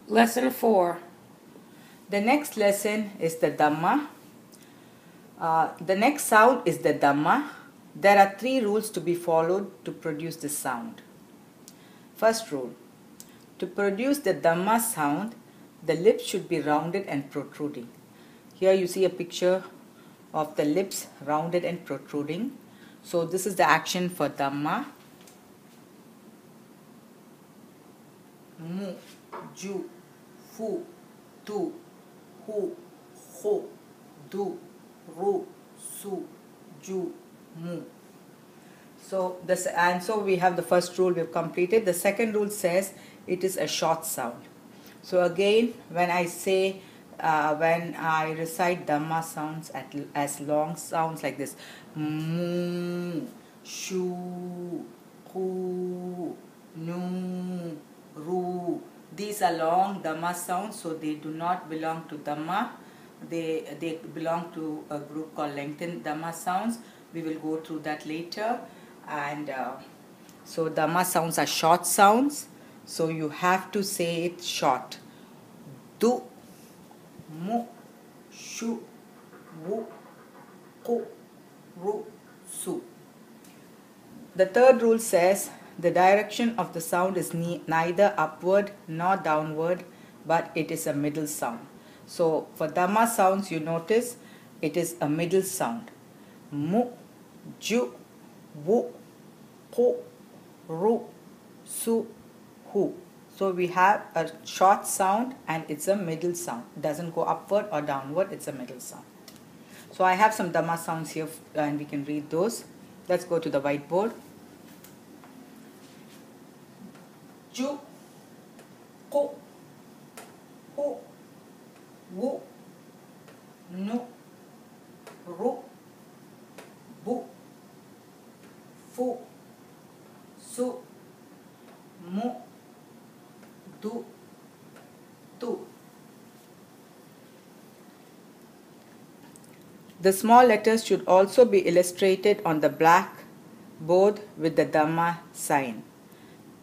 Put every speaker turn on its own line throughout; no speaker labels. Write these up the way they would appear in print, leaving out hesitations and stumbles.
Lesson 4.
The next lesson is the DAMMA. The next sound is the DAMMA. There are 3 rules to be followed to produce this sound. First rule. To produce the DAMMA sound, the lips should be rounded and protruding. Here you see a picture of the lips rounded and protruding. So this is the action for DAMMA. Mu, ju, fu, tu, hu, ho, du, ru, su, ju, mu. So we have the first rule we have completed. The second rule says it is a short sound. So again, when I recite DAMMA sounds as long sounds like this, mu, shu, hu, nu, ru. These are long DAMMA sounds, so they do not belong to DAMMA. They belong to a group called lengthened DAMMA sounds. We will go through that later. And so DAMMA sounds are short sounds, so you have to say it short. Du, mu, shu, wu, ku, ru, su. The third rule says the direction of the sound is neither upward nor downward, but it is a middle sound. So for DAMMA sounds, you notice it is a middle sound. Mu, ju, wu, ku, ru, su, hu. So we have a short sound and it's a middle sound. It doesn't go upward or downward, it's a middle sound. So I have some DAMMA sounds here and we can read those. Let's go to the whiteboard. Ju, ku, hu, wu, nu, ru, bu, fu, su, mu, du, tu. The small letters should also be illustrated on the black board with the DAMMA sign.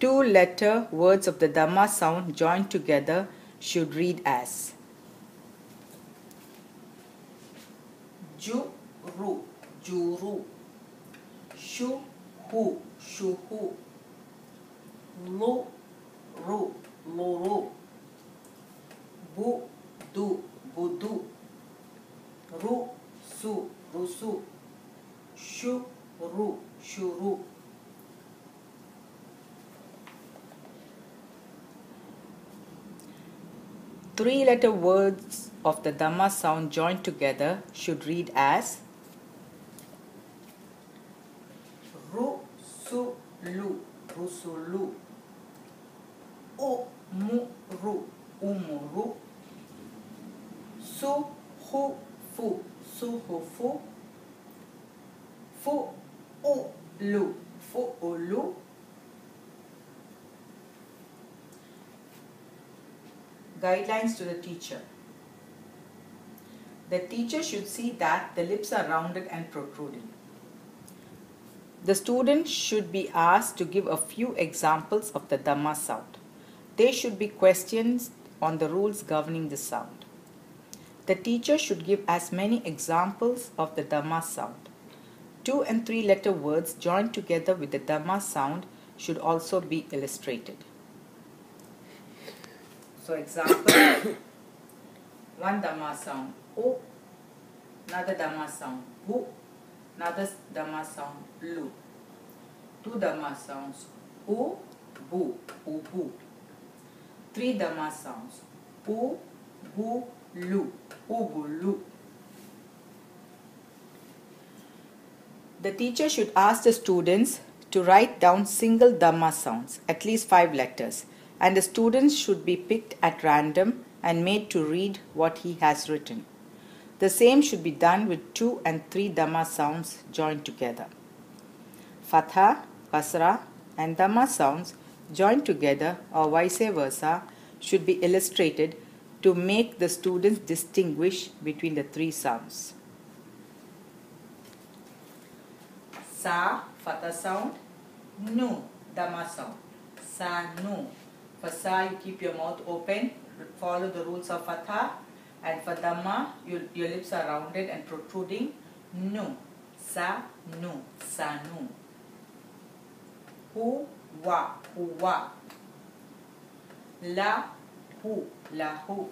2-letter words of the DAMMA sound joined together should read as ju, ru, juru, shu, hu, shuhu, lu, ru, luru, bu, du, budu, ru, su, rusu, shu, ru, shuru. Three-letter words of the DAMMA sound joined together should read as ru, su, lu, rusulu, u, mu, ru, umuru, su, hu, fu, suhufu, fu, u, lu, fuulu. Guidelines to the teacher. The teacher should see that the lips are rounded and protruding. The student should be asked to give a few examples of the DAMMA sound. There should be questions on the rules governing the sound. The teacher should give as many examples of the DAMMA sound. 2- and 3-letter words joined together with the DAMMA sound should also be illustrated. So example, one DAMMA sound, O, another DAMMA sound, Bu, another DAMMA sound, Lu. 2 DAMMA sounds, U, Bu, Ubu. 3 DAMMA sounds, U, Bu, Lu, Ubulu. The teacher should ask the students to write down single DAMMA sounds, at least 5 letters. And the students should be picked at random and made to read what he has written. The same should be done with 2 and 3 DAMMA sounds joined together. Fatha, Kasra and DAMMA sounds joined together or vice versa should be illustrated to make the students distinguish between the 3 sounds. Sa, Fatha sound, Nu, DAMMA sound. Sa, Nu. For sa, you keep your mouth open, follow the rules of fatha, and for dhamma, your lips are rounded and protruding. Nu, sa, nu, sa, nu. Hu, wa, huwa. La, hu, lahu.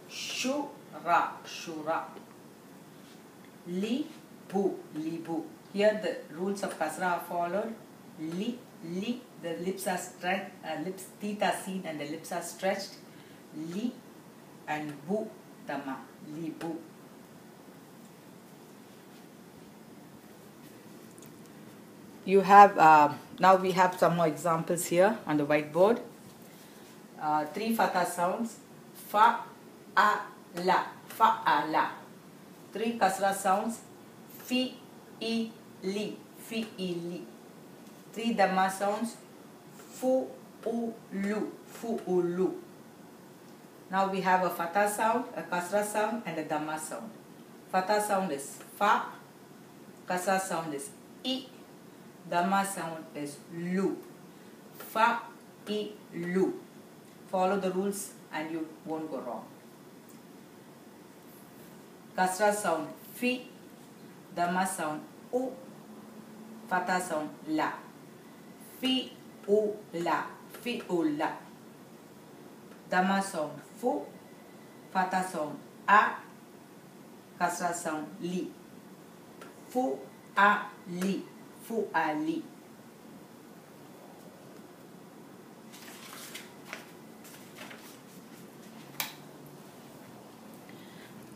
Shu, ra, shura. Li, bu, libu. Here the rules of kasra are followed. Li, li, the lips are stretched, teeth are seen and the lips are stretched. Li and bu, dhamma, li, bu. You have, now we have some more examples here on the whiteboard. 3 fatha sounds. Fa, a, la, fa, a, la. 3 kasra sounds. Fi, I, li, fi, I, li. 3 dhamma sounds. Fu, u, lu, fu, u, lu. Now we have a fatha sound, a kasra sound and a dhamma sound. Fatha sound is fa, kasra sound is I, dhamma sound is lu. Fa, I, lu. Follow the rules and you won't go wrong. Kasra sound fi, dhamma sound u, fatha sound la. Fi, u, la, fi, u, la. Dhamma sound fu, fatha sound a, kasra sound li. Fu, a, li, fu, a, li.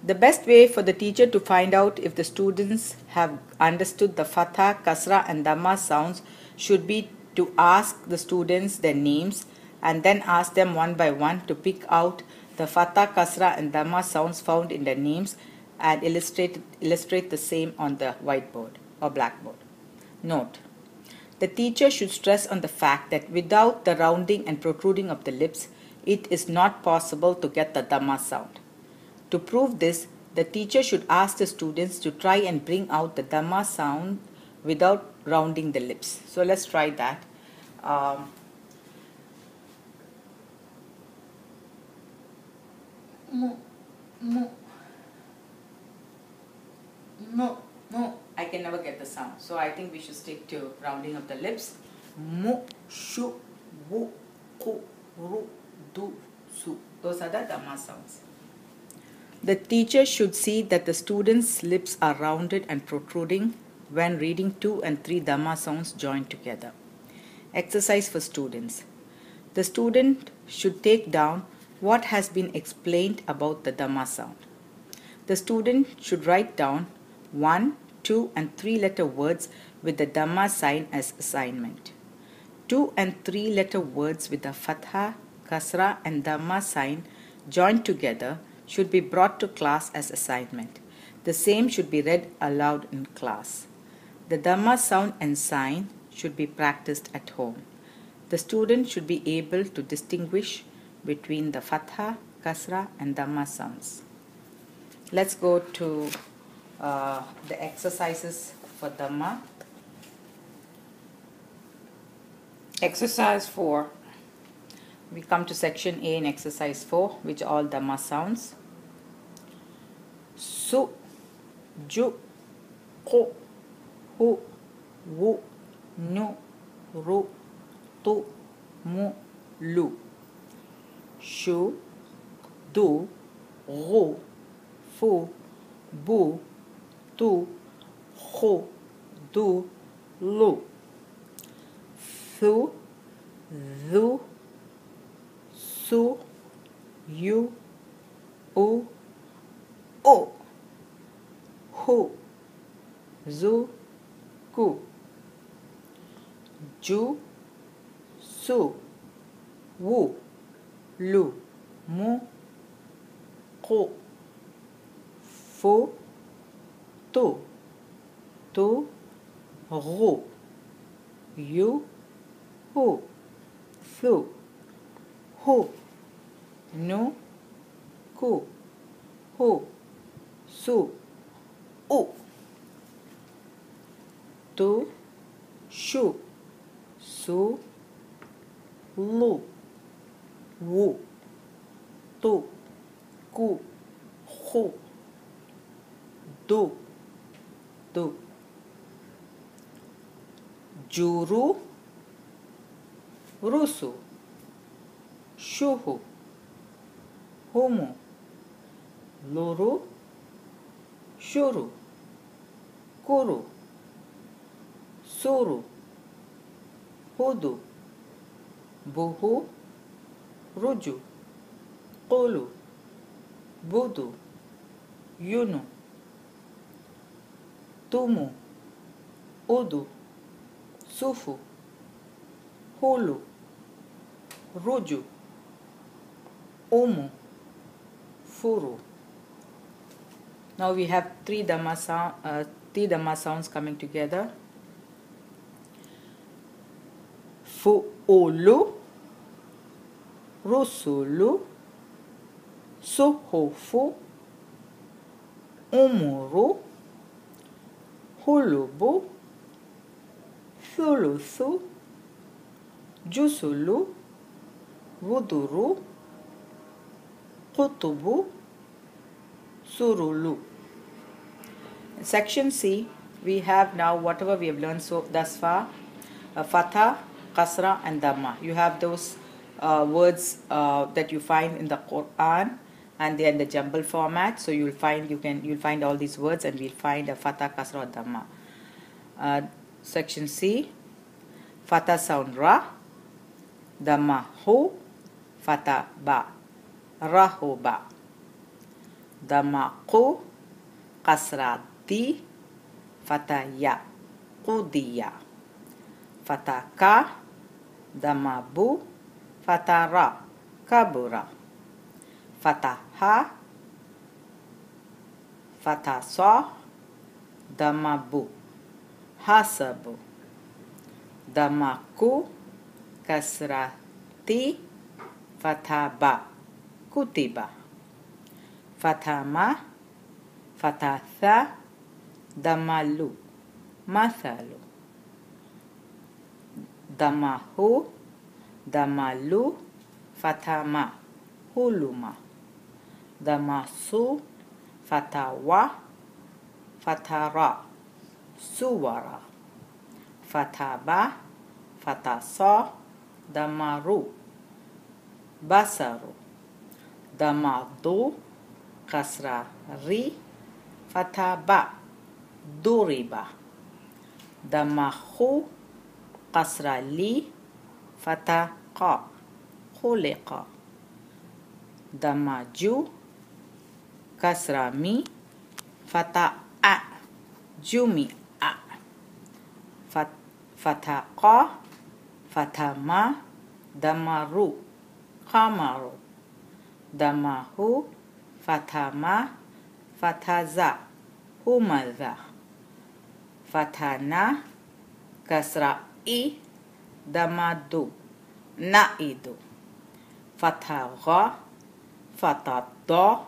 The best way for the teacher to find out if the students have understood the fatha, kasra and dhamma sounds should be to ask the students their names and then ask them one by one to pick out the fatha, kasra and dhamma sounds found in their names and illustrate the same on the whiteboard or blackboard. Note: the teacher should stress on the fact that without the rounding and protruding of the lips, it is not possible to get the dhamma sound. To prove this, the teacher should ask the students to try and bring out the dhamma sound without rounding the lips. So let's try that. Mu, mu, mu, mu. I can never get the sound. So I think we should stick to rounding of the lips. Mu, shu, wu, ku, ru, du, su. Those are the dhamma sounds. The teacher should see that the students' lips are rounded and protruding when reading 2 and 3 dhamma sounds joined together. Exercise for students. The student should take down what has been explained about the dhamma sound. The student should write down 1, 2 and 3 letter words with the dhamma sign as assignment. 2 and 3 letter words with the fatha, kasra and dhamma sign joined together should be brought to class as assignment. The same should be read aloud in class. The dhamma sound and sign should be practiced at home. The student should be able to distinguish between the fatha, kasra and dhamma sounds. Let's go to the exercises for dhamma. Exercise 4. We come to section A in exercise 4, which are all dhamma sounds. Su, ju, ku, hu, wu, nu, ru, tu, mu, lu. Shu, du, ru, fu, bu, tu, hu, du, lu. Thu, thu, su, yu, u, o. Hu, zu, ku. Ju, su, wu, lu, mu, ku. Fu, tu, ru, yu, hu, thu, hu, nu, ku, hu, su, u. Tu, shu, su, lu, wu, tu, ku, khu, du, du. Juru, rusu, shuhu, humu, luru, shuru, kuru, suru, hudu, buhu, ruju, qulu, budu, yunu, tumu, udu, sufu, hulu, ruju, umu, furu. Now we have three Dhamma sounds coming together. Fu'ulu, rusulu, suhufu, umuru, hulubu, thuluthu, jusulu, wuduru, qutubu, surulu. In section C, we have now whatever we have learned thus far, Fatha, Kasra and Dhamma. You have those words that you find in the Qur'an, and they're in the jumble format. So you'll find all these words, and we'll find a Fatha, Kasra or Dhamma. Section C, Fatha sound Ra, Dhamma Hu, Fatha Ba, Rahu Ba. Dhamma Qu, Kasra Di, Fatha Ya, Qudiya. Fatha Ka, Dhamma Bu, Fatha Ra, Kabura. Fatha Ha, Fatha Sa, Dhamma Bu, Hasabu. Dhamma Ku, Kasra Ti, Fatha Ba, Kutiba. Fatha Ma, Fatha Tha, Dhamma Lu, Mathalu. Dhamma Hu, Dhamma Lu, Fatha Ma, Huluma. Dhamma Su, Fatha Wa, Fatha Ra, Suwara. Fatha Ba, Fatha Sa, Dhamma Ru, Basaru. Dhamma Du, Kasra Ri, Fatha Ba, Duriba. Dhamma Hu, Kasra Li, Fatha Qa, Khuliqa. Dhamma Ju, Kasra Mi, Fatha A, Jumi'a. Fatha Qa, Fatha Ma, Dhamma Ru, Qamaru. Dhamma Hu, Fatha Ma, Fatha Za, Humadha. Fatha Na, Kasra I, Dhamma Du, Na'idu. Fatha Gha, Fatha Da,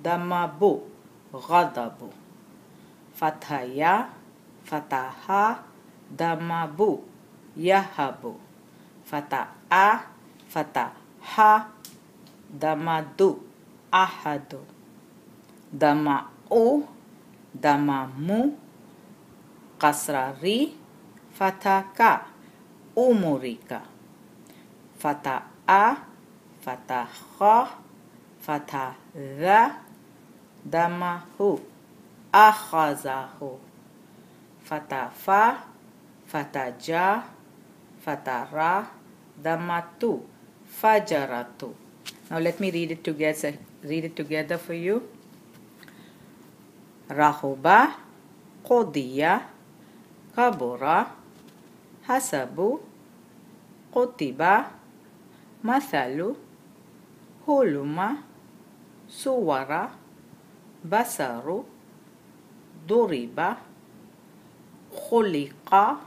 Dhamma Bu, Ghadabu. Fatha Ya, Fatha Ha, Dhamma Bu, Yahabu. Fatha A, Fatha Ha, Dhamma Du, Ahadu. Dhamma U, Dhamma Mu, Kasra Ri, Fatha Ka, Umurika. Fatha A, Fatha Kha, Fatha Dha, Dhamma Hu, Akhazahu. Fatha Fa, Fatha Ja, Fatha Ra, Dhamma Tu, Fajaratu. Now let me read it together for you. Rahuba, Qudiya, Kabura, Hasabu, Qutiba, Mathalu, Huluma, Suwara, Basaru, Duriba, Khuliqa,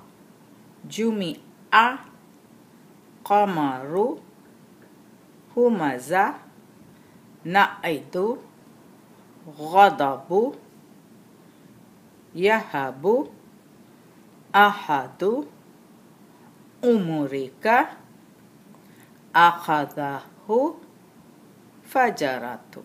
Jumi'a, Qamaru, Humaza, Na'idu, Ghadabu, Yahabu, Ahadu, Umurika, Akhadahu, fajaratu.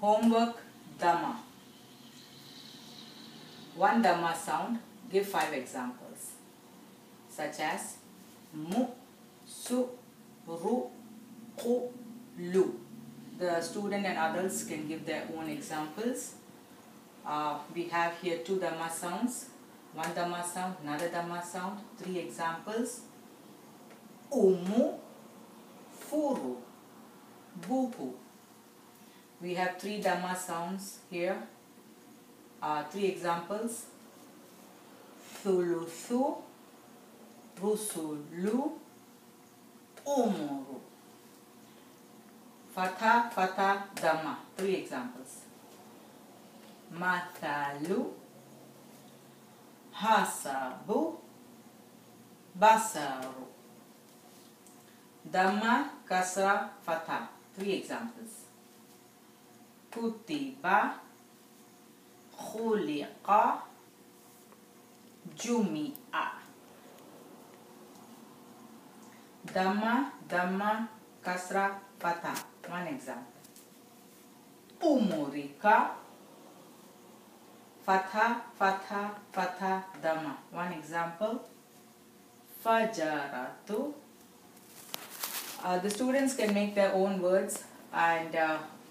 Homework Dhamma. One Dhamma sound, give 5 examples, such as mu, su, ru, ku, lu. The student and adults can give their own examples. We have here 2 Dhamma sounds, 1 Dhamma sound, another Dhamma sound, 3 examples. Umu, furu, buhu. We have 3 Dhamma sounds here. 3 examples. Thuluthu, rusulu, umuru. Fatha, fatha, dhamma. 3 examples. Mathalu, hasabu, basaru. Dhamma, kasra, fatha. 3 examples. Kutiba, khuliqa, jumi'a. Dhamma, dhamma, kasra, fatha. 1 example. Umurika, fatha, fatha, fatha, dhamma. 1 example. Fajaratu. The students can make their own words and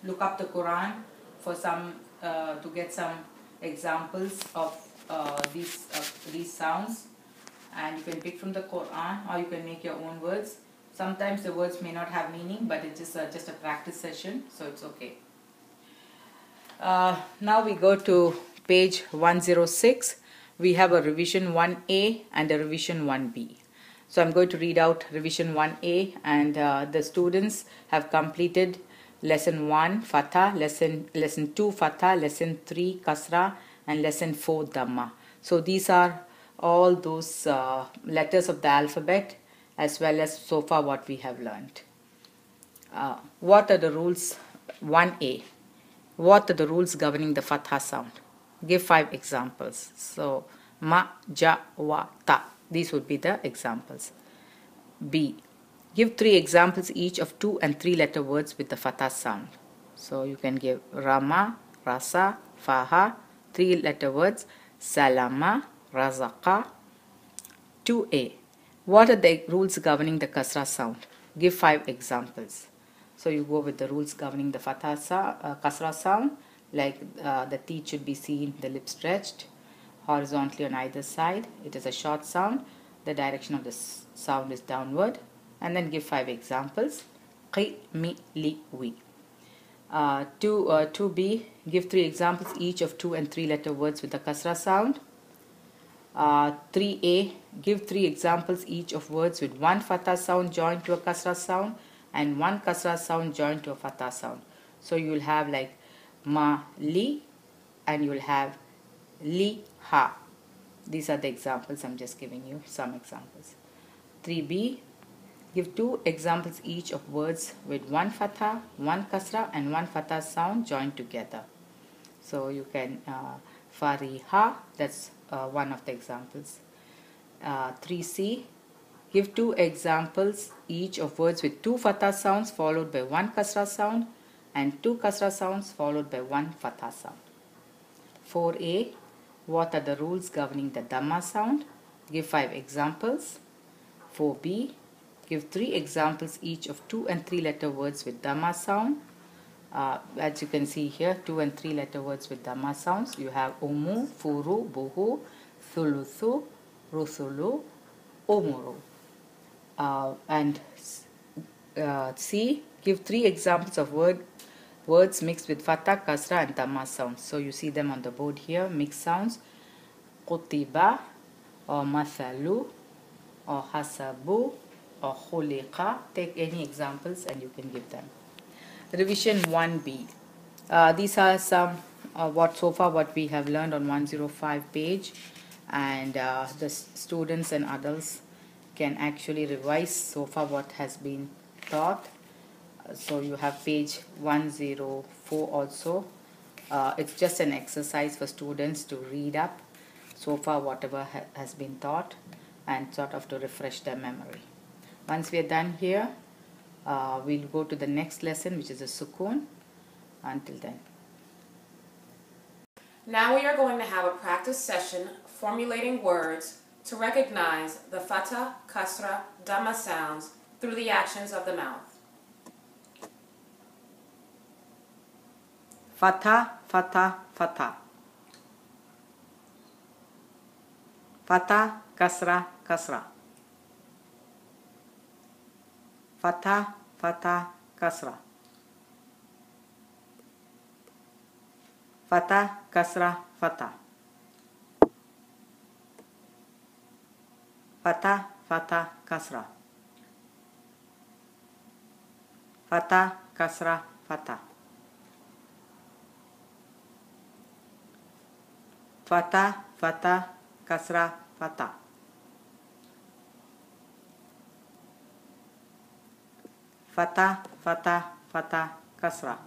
look up the Quran for some to get some examples of these sounds, and you can pick from the Quran or you can make your own words. Sometimes the words may not have meaning, but it's just a practice session, so it's okay. Now we go to page 106. We have a revision 1A and a revision 1B. So I'm going to read out revision 1A, and the students have completed lesson 1 Fatha, lesson 2 Fatha, lesson 3 Kasra, and lesson 4 Dhamma. So these are all those letters of the alphabet, as well as so far what we have learned. What are the rules? 1A. What are the rules governing the Fatha sound? Give 5 examples. So ma, ja, wa, ta. These would be the examples. B. Give 3 examples each of 2 and 3 letter words with the Fatha sound. So you can give Rama, Rasa, Faha, 3 letter words, Salama, Razaqa. 2A. What are the rules governing the Kasra sound? Give 5 examples. So you go with the rules governing the Fatha Kasra sound, like the teeth should be seen, the lips stretched horizontally on either side. It is a short sound. The direction of the sound is downward. And then give 5 examples. Qi, mi, li, wi. 2B. Give 3 examples each of 2 and 3 letter words with the Kasra sound. 3A. Give 3 examples each of words with 1 Fatha sound joined to a Kasra sound and 1 Kasra sound joined to a Fatha sound. So you will have like ma, li, and you will have li, ha. These are the examples. I'm just giving you some examples. 3B. Give 2 examples each of words with 1 Fatha, 1 Kasra, and 1 Fatha sound joined together. So you can fariha, that's one of the examples. 3C. Give 2 examples each of words with 2 Fatha sounds followed by 1 Kasra sound and 2 Kasra sounds followed by 1 Fatha sound. 4A. What are the rules governing the Dhamma sound? Give 5 examples. 4B. Give 3 examples each of 2 and 3 letter words with Dhamma sound. As you can see here, 2 and 3 letter words with Dhamma sounds. You have umu, furu, buhu, thuluthu, rusulu, umuru. And C. Give 3 examples of words mixed with Fatha, Kasra, and Dhamma sounds. So you see them on the board here, mixed sounds. Qutiba, or mathalu, or hasabu, or khuliqa. Take any examples and you can give them. Revision 1B. These are some what we have learned on 105 page, and the students and adults can actually revise so far what has been taught. So you have page 104. before also. It's just an exercise for students to read up so far whatever has been taught and sort of to refresh their memory. Once we are done here, we'll go to the next lesson, which is a sukoon. Until then.
Now we are going to have a practice session formulating words to recognize the fatha, kasra, damma sounds through the actions of the mouth.
Fatha, fatha, fatha. Fatha, kasra, kasra. Fatha, fatha, kasra. Fatha, kasra, fatha. Fatha, fatha, kasra. Fatha, kasra, fatha. Fatha, fatha, kasra, fatha. Fatha, fatha, fatha, kasra.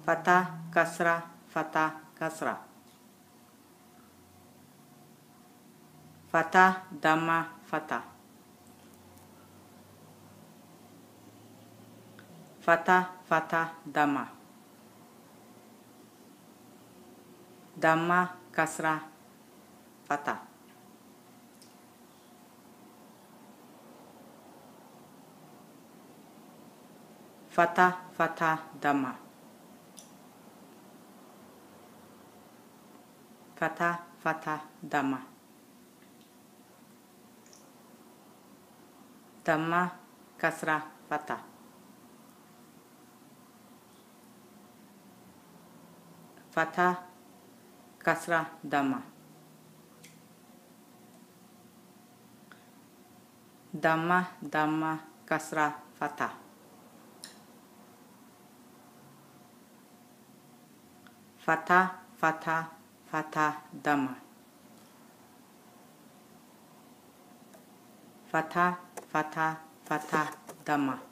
Fatha, kasra, fatha, kasra. Fatha, damma, fatha. Fatha, fatha, damma. Damma, kasra, fatha. Fatha, fatha, damma. Fatha, fatha, damma. Damma, kasra, fatha. Fatha, kasra, damma. Damma, damma, kasra, fatha. Fatha, fatha, fatha, damma. Fatha, fatha, fatha, damma.